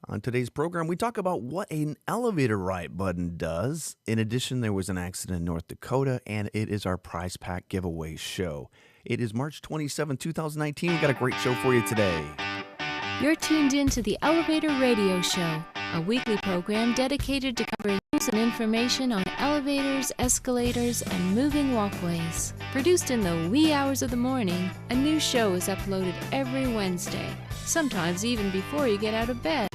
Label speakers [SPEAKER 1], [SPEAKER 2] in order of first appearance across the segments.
[SPEAKER 1] On today's program, we talk about what an elevator riot button does. In addition, there was an accident in North Dakota, and it is our prize pack giveaway show. It is March 27, 2019. We got a great show for you today.
[SPEAKER 2] You're tuned in to the Elevator Radio Show, a weekly program dedicated to covering news and information on elevators, escalators, and moving walkways. Produced in the wee hours of the morning, a new show is uploaded every Wednesday, sometimes even before you get out of bed.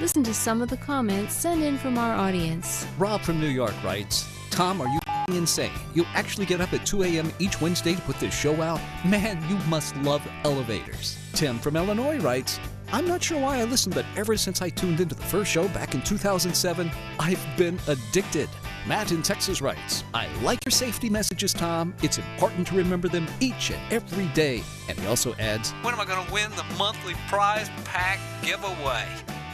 [SPEAKER 2] Listen to some of the comments sent in from our audience.
[SPEAKER 3] Rob from New York writes, Tom, are you insane? You actually get up at 2 a.m. each Wednesday to put this show out? Man, you must love elevators. Tim from Illinois writes, I'm not sure why I listened, but ever since I tuned into the first show back in 2007, I've been addicted. Matt in Texas writes, I like your safety messages, Tom. It's important to remember them each and every day. And he also adds,
[SPEAKER 4] when am I going to win the monthly prize pack giveaway?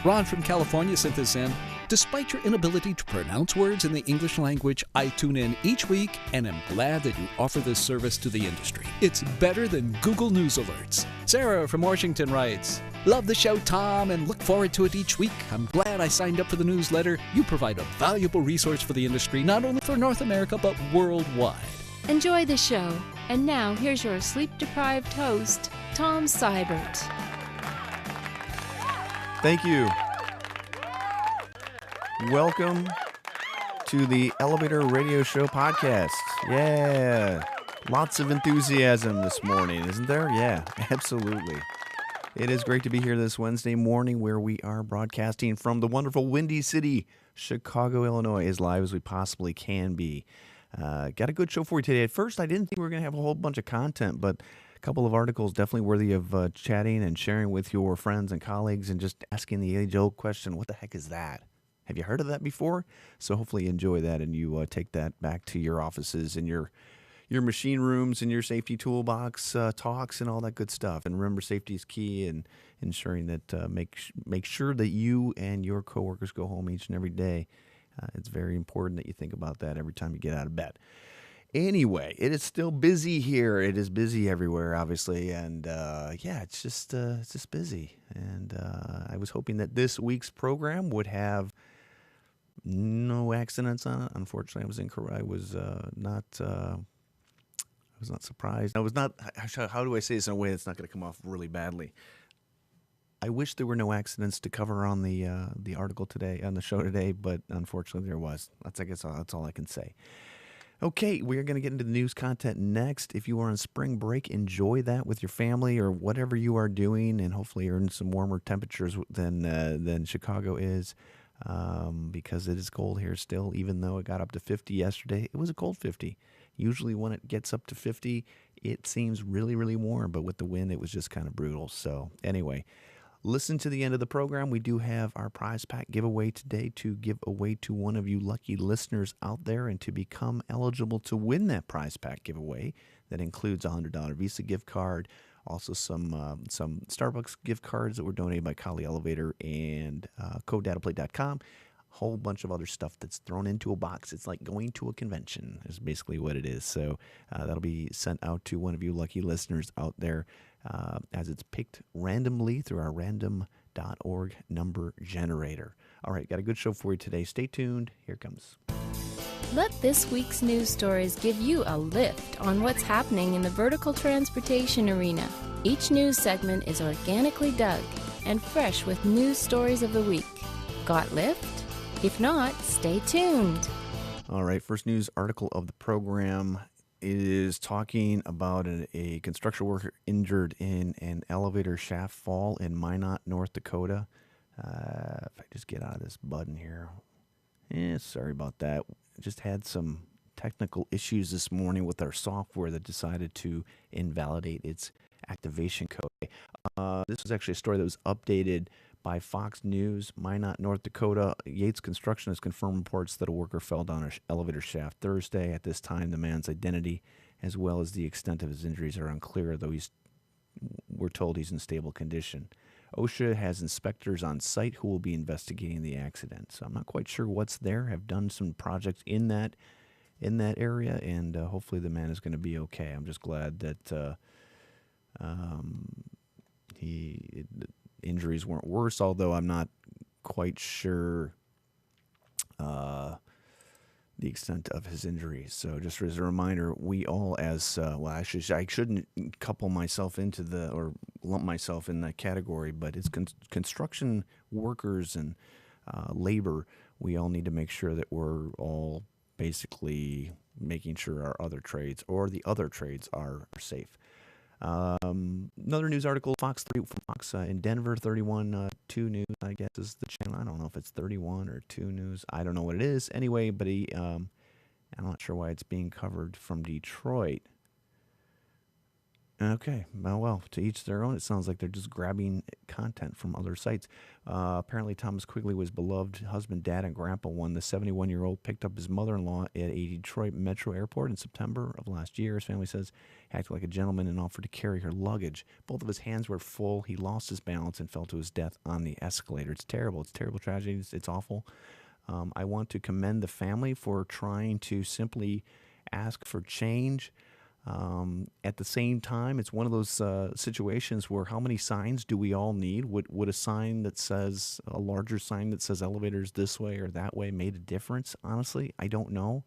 [SPEAKER 3] Ron from California sent this in. Despite your inability to pronounce words in the English language, I tune in each week and am glad that you offer this service to the industry. It's better than Google News alerts. Sarah from Washington writes, love the show, Tom, and look forward to it each week. I'm glad I signed up for the newsletter. You provide a valuable resource for the industry, not only for North America, but worldwide.
[SPEAKER 2] Enjoy the show. And now, here's your sleep-deprived host, Tom Seibert.
[SPEAKER 1] Thank you. Welcome to the Elevator Radio Show podcast. Yeah. Lots of enthusiasm this morning, isn't there? Yeah, absolutely. It is great to be here this Wednesday morning where we are broadcasting from the wonderful Windy City, Chicago, Illinois, as live as we possibly can be. Got a good show for you today. At first, I didn't think we were going to have a whole bunch of content, but a couple of articles definitely worthy of chatting and sharing with your friends and colleagues and just asking the age-old question, what the heck is that? Have you heard of that before? So hopefully you enjoy that and you take that back to your offices and your machine rooms and your safety toolbox talks and all that good stuff. And remember, safety is key, and ensuring that make sure that you and your coworkers go home each and every day. It's very important that you think about that every time you get out of bed. Anyway, it is still busy here. It is busy everywhere, obviously, and it's just busy. And I was hoping that this week's program would have no accidents on it. Unfortunately, I was incorrect. I was not surprised. I was not. How do I say this in a way that's not going to come off really badly? I wish there were no accidents to cover on the article today, on the show today, but unfortunately there was. That's all I can say. Okay, we're going to get into the news content next. If you are on spring break, enjoy that with your family or whatever you are doing, and hopefully earn some warmer temperatures than Chicago is, because it is cold here still. Even though it got up to 50 yesterday, it was a cold 50. Usually when it gets up to 50, it seems really, really warm, but with the wind, it was just kind of brutal. So anyway, listen to the end of the program. We do have our prize pack giveaway today to give away to one of you lucky listeners out there, and to become eligible to win that prize pack giveaway. That includes a $100 Visa gift card, also some Starbucks gift cards that were donated by Colley Elevator and CodeDataPlate.com. A whole bunch of other stuff that's thrown into a box. It's like going to a convention is basically what it is. So that'll be sent out to one of you lucky listeners out there, as it's picked randomly through our random.org number generator. All right, got a good show for you today. Stay tuned. Here it comes.
[SPEAKER 2] Let this week's news stories give you a lift on what's happening in the vertical transportation arena. Each news segment is organically dug and fresh with news stories of the week. Got lift? If not, stay tuned.
[SPEAKER 1] All right, first news article of the program is talking about a construction worker injured in an elevator shaft fall in Minot, North Dakota. If I just get out of this button here. Sorry about that. Just had some technical issues this morning with our software that decided to invalidate its activation code. This was actually a story that was updated by Fox News. Minot, North Dakota. Yates Construction has confirmed reports that a worker fell down an elevator shaft Thursday. At this time, the man's identity as well as the extent of his injuries are unclear, though we're told he's in stable condition. OSHA has inspectors on site who will be investigating the accident. So I'm not quite sure what's there. Have done some projects in that area, and hopefully the man is going to be okay. I'm just glad that injuries weren't worse, although I'm not quite sure the extent of his injuries. So just as a reminder, we all as, I shouldn't couple myself into or lump myself in that category, but it's construction workers and labor. We all need to make sure that we're all basically making sure our other trades or the other trades are safe. Another news article, Fox in Denver, 31 2 News, I guess is the channel. I don't know if it's 31 or 2 News. I don't know what it is. Anyway, but I'm not sure why it's being covered from Detroit. Okay, well, to each their own. It sounds like they're just grabbing content from other sites. Apparently, Thomas Quigley was beloved husband, dad, and grandpa when the 71-year-old picked up his mother-in-law at a Detroit metro airport in September of last year. His family says he acted like a gentleman and offered to carry her luggage. Both of his hands were full. He lost his balance and fell to his death on the escalator. It's terrible. It's a terrible tragedy. It's awful. I want to commend the family for trying to simply ask for change. At the same time, it's one of those situations where how many signs do we all need? Would a sign that says, a larger sign that says elevators this way or that way made a difference? Honestly, I don't know.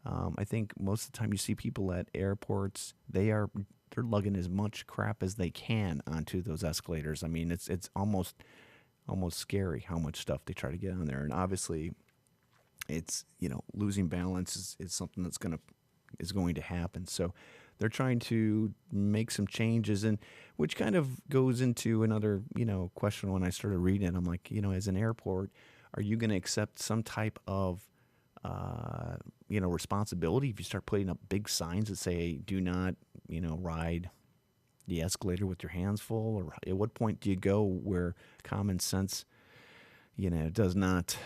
[SPEAKER 1] I think most of the time you see people at airports, they're lugging as much crap as they can onto those escalators. I mean, it's almost scary how much stuff they try to get on there. And obviously, it's, losing balance is something that's is going to happen. So they're trying to make some changes, and which kind of goes into another, question. When I started reading it, I'm like, as an airport, are you going to accept some type of, responsibility if you start putting up big signs that say, do not, ride the escalator with your hands full? Or at what point do you go where common sense, does not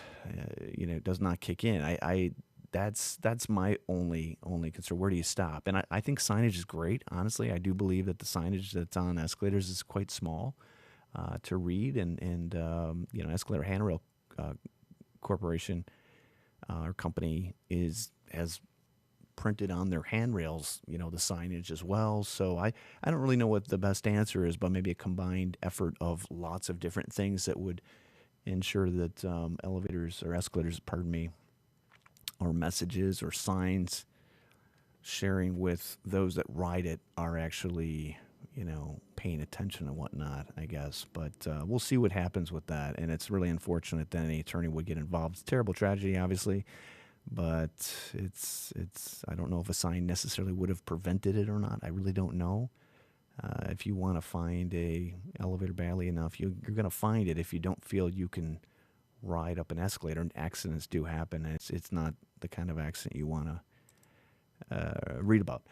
[SPEAKER 1] kick in? That's my only concern. Where do you stop? And I think signage is great. Honestly, I do believe that the signage that's on escalators is quite small to read. And Escalator Handrail Corporation or company has printed on their handrails, the signage as well. So I don't really know what the best answer is, but maybe a combined effort of lots of different things that would ensure that elevators or escalators, or messages or signs sharing with those that ride it are actually, paying attention and whatnot, I guess. But we'll see what happens with that. And it's really unfortunate that any attorney would get involved. It's a terrible tragedy, obviously, but it's I don't know if a sign necessarily would have prevented it or not. I really don't know. If you want to find a elevator badly enough, you're going to find it. If you don't feel you can ride up an escalator, and accidents do happen. It's not the kind of accident you want to read about.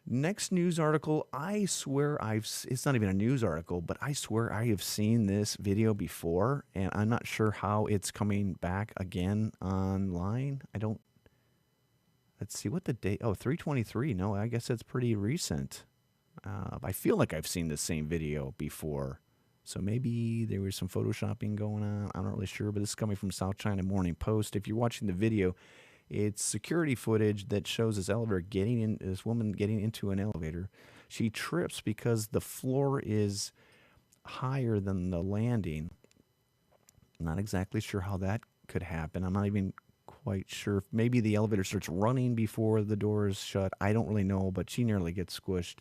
[SPEAKER 1] Next news article, I swear it's not even a news article, but I swear I have seen this video before, and I'm not sure how it's coming back again online. Let's see what the date, 3/23. No, I guess that's pretty recent. I feel like I've seen the same video before. So maybe there was some photoshopping going on. I'm not really sure, but this is coming from South China Morning Post. If you're watching the video, it's security footage that shows this woman getting into an elevator. She trips because the floor is higher than the landing. I'm not exactly sure how that could happen. I'm not even quite sure. Maybe the elevator starts running before the door is shut. I don't really know, but she nearly gets squished.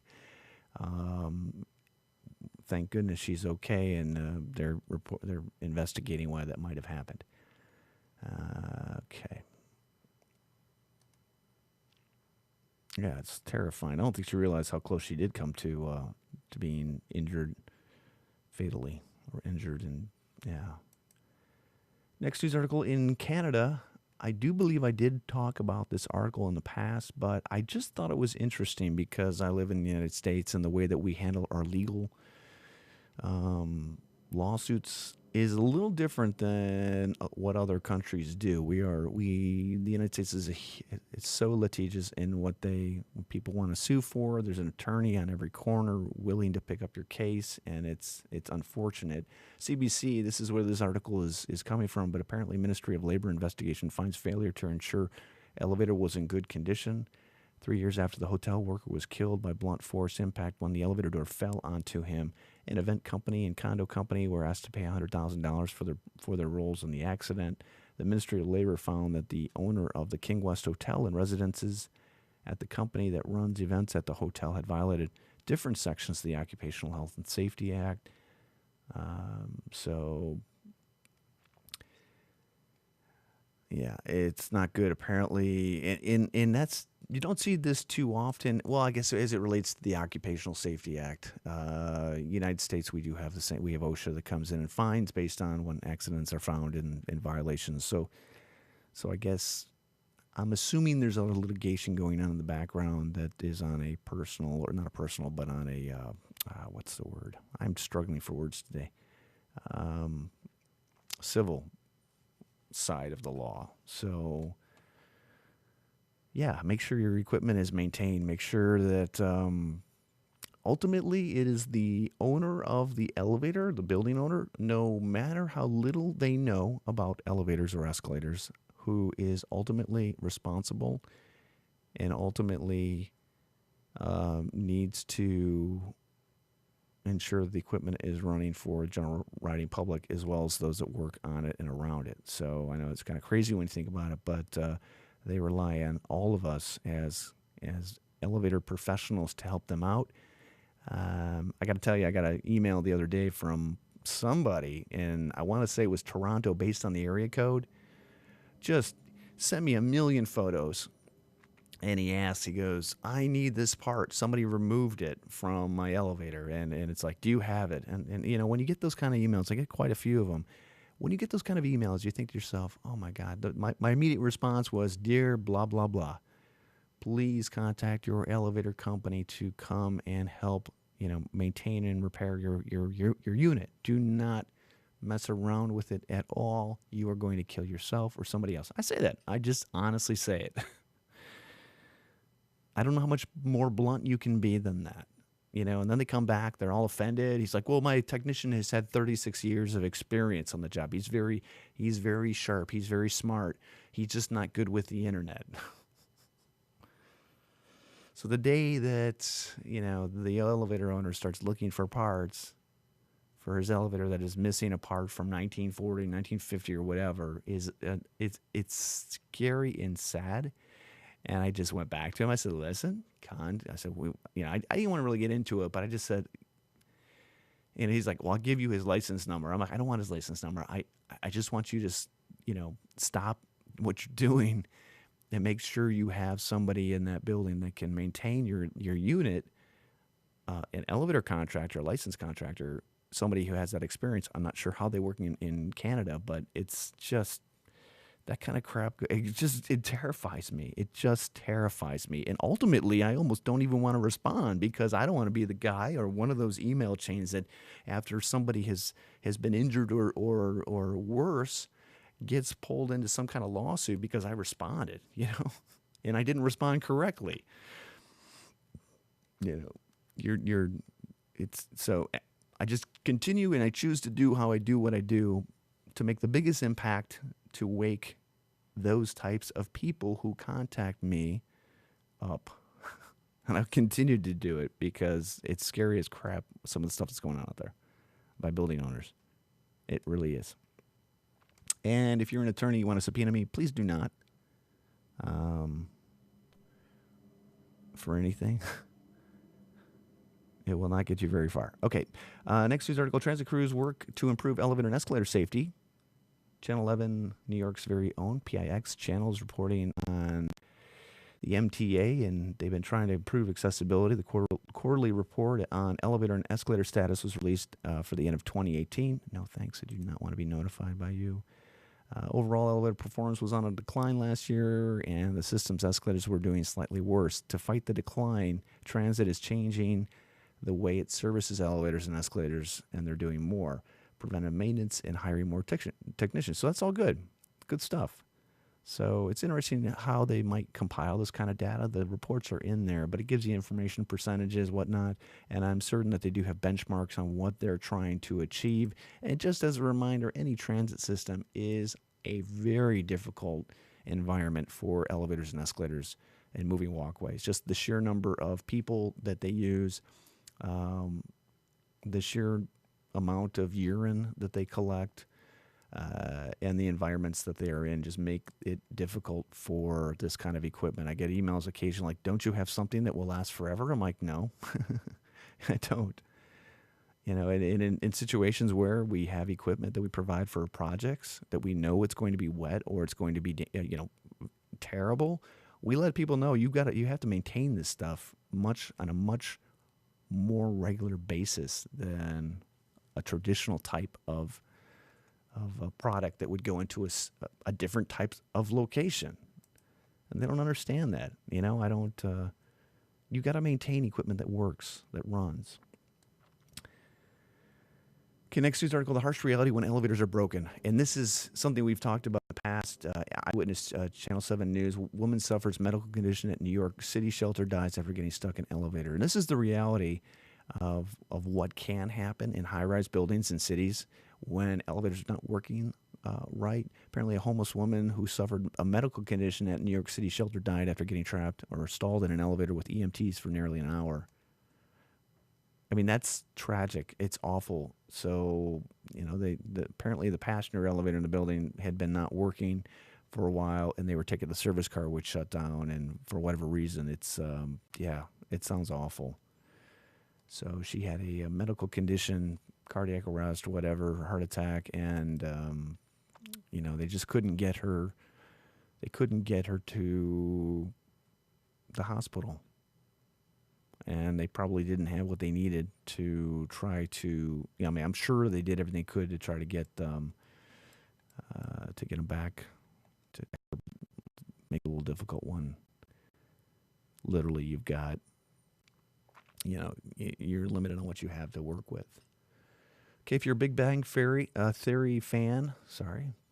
[SPEAKER 1] Thank goodness she's okay, and they're investigating why that might have happened. Okay. Yeah, it's terrifying. I don't think she realized how close she did come to being injured fatally, or injured, and yeah. Next news article in Canada. I do believe I did talk about this article in the past, but I just thought it was interesting because I live in the United States, and the way that we handle our legal lawsuits is a little different than what other countries do. The United States it's so litigious in what people want to sue for. There's an attorney on every corner willing to pick up your case, and it's unfortunate. CBC, this is where this article is coming from, but apparently Ministry of Labor investigation finds failure to ensure elevator was in good condition 3 years after the hotel worker was killed by blunt force impact when the elevator door fell onto him An event company and condo company were asked to pay $100,000 for their roles in the accident. The Ministry of Labor found that the owner of the King West Hotel and residences at the company that runs events at the hotel had violated different sections of the Occupational Health and Safety Act. Yeah, it's not good apparently, and that's, you don't see this too often. Well, I guess as it relates to the Occupational Safety Act, United States, we do have the same. We have OSHA that comes in and fines based on when accidents are found in violations. So I guess I'm assuming there's other litigation going on in the background that is on a personal, or not a personal, but on a what's the word? I'm struggling for words today. Civil side of the law. So yeah, make sure your equipment is maintained. Make sure that ultimately it is the owner of the elevator, the building owner, no matter how little they know about elevators or escalators, who is ultimately responsible and ultimately needs to ensure the equipment is running for general riding public as well as those that work on it and around it. So I know it's kind of crazy when you think about it, but they rely on all of us as elevator professionals to help them out. I got to tell you, I got an email the other day from somebody, and I want to say it was Toronto, based on the area code. Just sent me a million photos. And he goes, I need this part. Somebody removed it from my elevator. And it's like, do you have it? And you know, when you get those kind of emails, I get quite a few of them. When you get those kind of emails, you think to yourself, oh my God, my immediate response was, dear blah, blah, blah, please contact your elevator company to come and help, you know, maintain and repair your unit. Do not mess around with it at all. You are going to kill yourself or somebody else. I say that. I just honestly say it. I don't know how much more blunt you can be than that, you know. And then they come back, they're all offended. He's like, well, my technician has had 36 years of experience on the job. He's very sharp. He's very smart. He's just not good with the internet. So the day that, you know, the elevator owner starts looking for parts for his elevator that is missing a part from 1940, 1950 or whatever, it's scary and sad. And I just went back to him. I said, listen, I said, I didn't want to really get into it, but I just said, and he's like, well, I'll give you his license number. I'm like, I don't want his license number. I just want you to, you know, stop what you're doing and make sure you have somebody in that building that can maintain your unit, an elevator contractor, a licensed contractor, somebody who has that experience. I'm not sure how they work in Canada, but it's just, that kind of crap, it terrifies me. It just terrifies me. And ultimately, I almost don't even want to respond, because I don't want to be the guy or one of those email chains that after somebody has been injured or worse, gets pulled into some kind of lawsuit because I responded, you know, and I didn't respond correctly. You know, so I just continue, and I choose to do how I do what I do to make the biggest impact to wake those types of people who contact me up. And I've continued to do it because it's scary as crap, some of the stuff that's going on out there by building owners. It really is. And if you're an attorney, you want to subpoena me, please do not. For anything. It will not get you very far. Okay. Next news article, transit crews work to improve elevator and escalator safety. Channel 11, New York's very own PIX channel, is reporting on the MTA, and they've been trying to improve accessibility. The quarterly report on elevator and escalator status was released for the end of 2018. No thanks, I do not want to be notified by you. Overall, elevator performance was on a decline last year, and the system's escalators were doing slightly worse. To fight the decline, transit is changing the way it services elevators and escalators, and they're doing more preventive maintenance and hiring more technicians. So that's all good stuff. So it's interesting how they might compile this kind of data. The reports are in there, but it gives you information, percentages, whatnot, and I'm certain that they do have benchmarks on what they're trying to achieve. And just as a reminder, any transit system is a very difficult environment for elevators and escalators and moving walkways. Just the sheer number of people that they use, the sheer amount of urine that they collect and the environments that they are in just make it difficult for this kind of equipment. I get emails occasionally like, don't you have something that will last forever? I'm like, no, I don't. You know, in situations where we have equipment that we provide for projects that we know it's going to be wet or it's going to be, terrible, we let people know you have to maintain this stuff on a much more regular basis than a traditional type of a product that would go into a different type of location. And they don't understand that. You got to maintain equipment that works, that runs. Okay, next news article, the harsh reality when elevators are broken. And this is something we've talked about in the past. Eyewitness Channel 7 News, woman suffers medical condition at New York City shelter, dies after getting stuck in elevator. And this is the reality of what can happen in high-rise buildings in cities when elevators are not working right. Apparently a homeless woman who suffered a medical condition at New York City shelter died after getting trapped or stalled in an elevator with EMTs for nearly an hour. I mean, that's tragic. It's awful. So, apparently the passenger elevator in the building had been not working for a while, and they were taking the service car, which shut down. And for whatever reason, it sounds awful. So she had a medical condition, cardiac arrest, whatever, heart attack, and they just couldn't get her. They couldn't get her to the hospital. And they probably didn't have what they needed to try to. I'm sure they did everything they could to try to get them back. To make it a little difficult one. Literally, you've got. You're limited on what you have to work with. Okay, if you're a Big Bang Theory fan,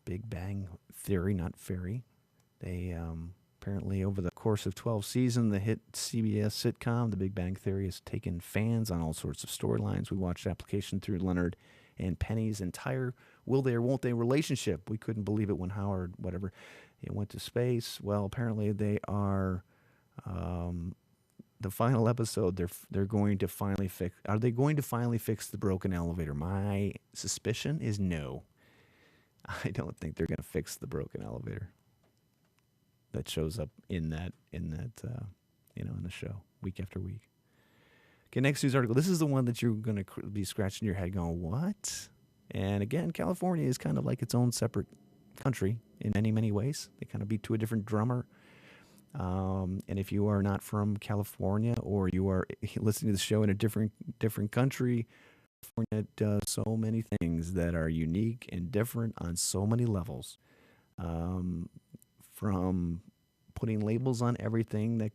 [SPEAKER 1] Big Bang Theory, not Fairy. They apparently, over the course of 12 seasons, the hit CBS sitcom, The Big Bang Theory, has taken fans on all sorts of storylines. We watched application through Leonard and Penny's entire will they or won't they relationship. We couldn't believe it when Howard, went to space. Well, apparently they are, the final episode, they're going to finally fix. Are they going to finally fix the broken elevator? My suspicion is no. I don't think they're going to fix the broken elevator that shows up in the show week after week. Okay, next news article. This is the one that you're going to be scratching your head going, what? And again, California is kind of like its own separate country in many, many ways. They kind of beat to a different drummer. And if you are not from California or you are listening to the show in a different country, California does so many things that are unique and different on so many levels. From putting labels on everything, that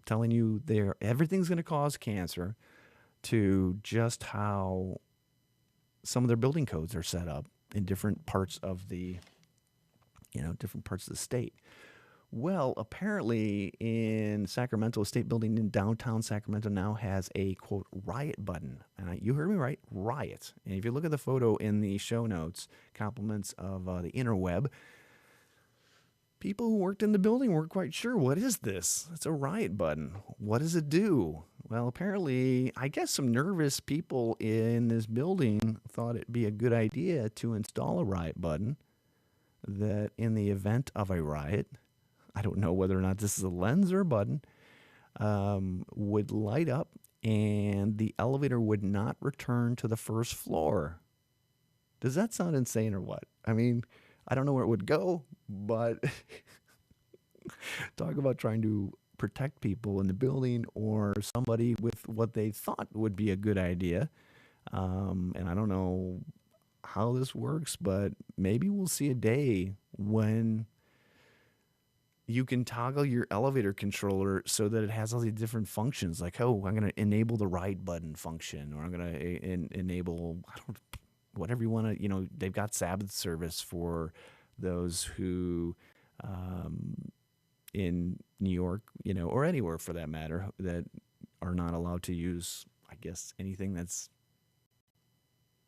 [SPEAKER 1] telling you everything's going to cause cancer, to just how some of their building codes are set up in different parts of the state. Well, apparently in Sacramento, a state building in downtown Sacramento now has a, quote, riot button. You heard me right, riot. And if you look at the photo in the show notes, compliments of the interweb, people who worked in the building weren't quite sure, what is this? It's a riot button. What does it do? Well, apparently, I guess some nervous people in this building thought it'd be a good idea to install a riot button that in the event of a riot, I don't know whether or not this is a lens or a button, would light up and the elevator would not return to the first floor. Does that sound insane or what? I mean, I don't know where it would go, but talk about trying to protect people in the building or somebody with what they thought would be a good idea. And I don't know how this works, but maybe we'll see a day when you can toggle your elevator controller so that it has all these different functions. Like, I'm going to enable the right button function, or I'm going to enable, whatever you want to, they've got Sabbath service for those who, in New York, or anywhere for that matter, that are not allowed to use, I guess, anything that's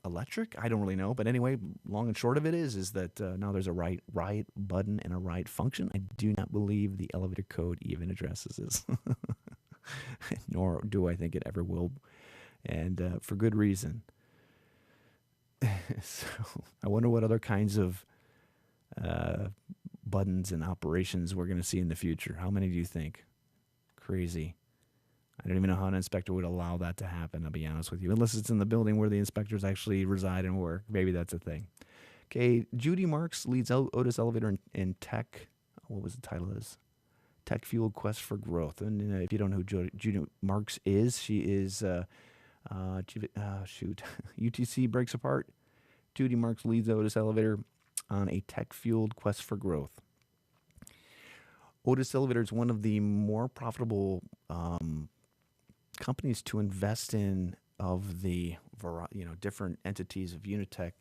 [SPEAKER 1] electric. I don't really know. But anyway, long and short of it is that now there's a riot button and a riot function. I do not believe the elevator code even addresses this. Nor do I think it ever will and for good reason. So I wonder what other kinds of buttons and operations we're going to see in the future. How many do you think? Crazy. I don't even know how an inspector would allow that to happen, I'll be honest with you. Unless it's in the building where the inspectors actually reside and work. Maybe that's a thing. Okay, Judy Marks leads Otis Elevator in tech. What was the title of this? Tech Fueled Quest for Growth. And if you don't know who Judy Marks is, she is, UTC breaks apart. Judy Marks leads Otis Elevator on a tech-fueled quest for growth. Otis Elevator is one of the more profitable companies to invest in of the different entities of Unitech,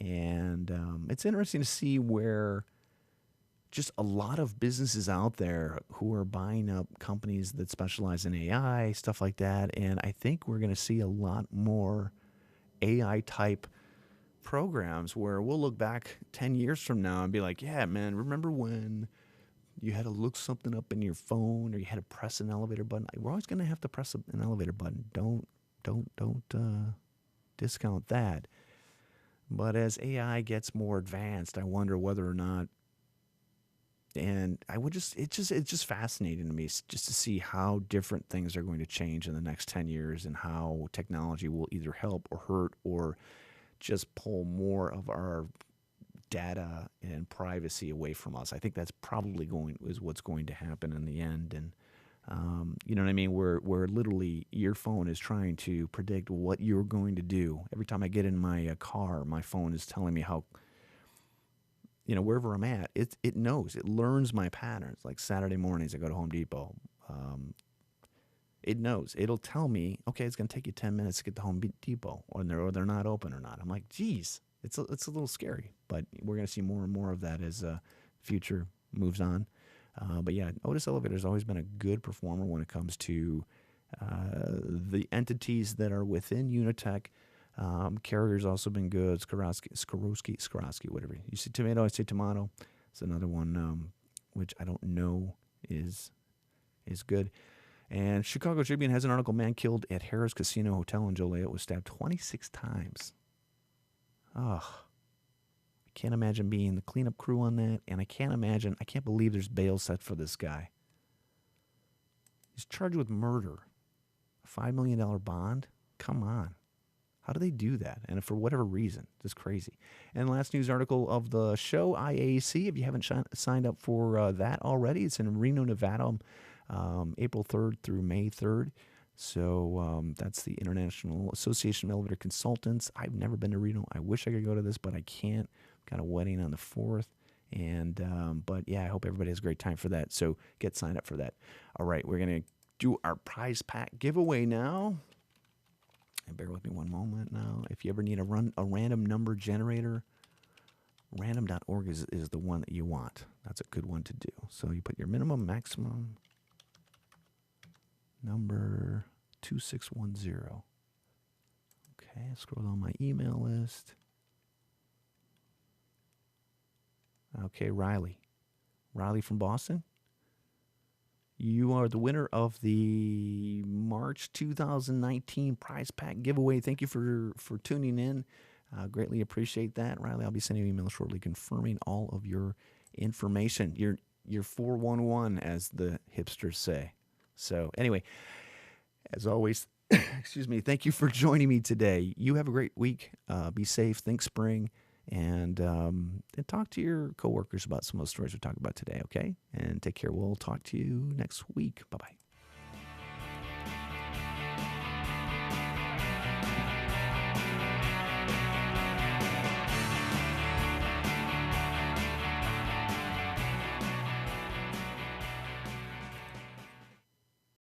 [SPEAKER 1] and it's interesting to see where just a lot of businesses out there who are buying up companies that specialize in AI, stuff like that, and I think we're going to see a lot more AI-type programs where we'll look back 10 years from now and be like, yeah, man, remember when you had to look something up in your phone or you had to press an elevator button? We're always going to have to press an elevator button. Don't discount that. But as AI gets more advanced, I wonder whether or not, and it's just fascinating to me just to see how different things are going to change in the next 10 years and how technology will either help or hurt or just pull more of our data and privacy away from us. I think that's probably what's going to happen in the end. And you know what I mean? Where literally your phone is trying to predict what you're going to do. Every time I get in my car, my phone is telling me how, wherever I'm at, it knows. It learns my patterns. Like Saturday mornings, I go to Home Depot. It knows. It'll tell me, okay, it's going to take you 10 minutes to get to Home Depot, or they're not open or not. I'm like, geez, it's a little scary. But we're going to see more and more of that as future moves on. But yeah, Otis Elevator has always been a good performer when it comes to the entities that are within Unitech. Carrier's also been good. Skorowski, whatever. You see tomato, I say tomato. It's another one which I don't know is good. And Chicago Tribune has an article, man killed at Harrah's Casino Hotel in Joliet was stabbed 26 times. Ugh. I can't imagine being the cleanup crew on that, and I can't believe there's bail set for this guy. He's charged with murder. A $5 million bond? Come on. How do they do that? And for whatever reason, just crazy. And last news article of the show, IAC, if you haven't signed up for that already, it's in Reno, Nevada, April 3rd through May 3rd. So that's the International Association of Elevator Consultants. I've never been to Reno. I wish I could go to this, but I can't. Got a wedding on the 4th. But yeah, I hope everybody has a great time for that. So get signed up for that. All right, we're going to do our prize pack giveaway now. And bear with me one moment now. If you ever need a random number generator, random.org is the one that you want. That's a good one to do. So you put your minimum, maximum number 2610. Okay, scroll down my email list. Okay, Riley from Boston. You are the winner of the March 2019 prize pack giveaway. Thank you for tuning in. Greatly appreciate that, Riley. I'll be sending you an email shortly confirming all of your information. Your 411, as the hipsters say. So anyway, as always, excuse me, thank you for joining me today. You have a great week. Be safe. Think spring. And talk to your coworkers about some of the stories we talked about today, okay? And take care. We'll talk to you next week. Bye-bye.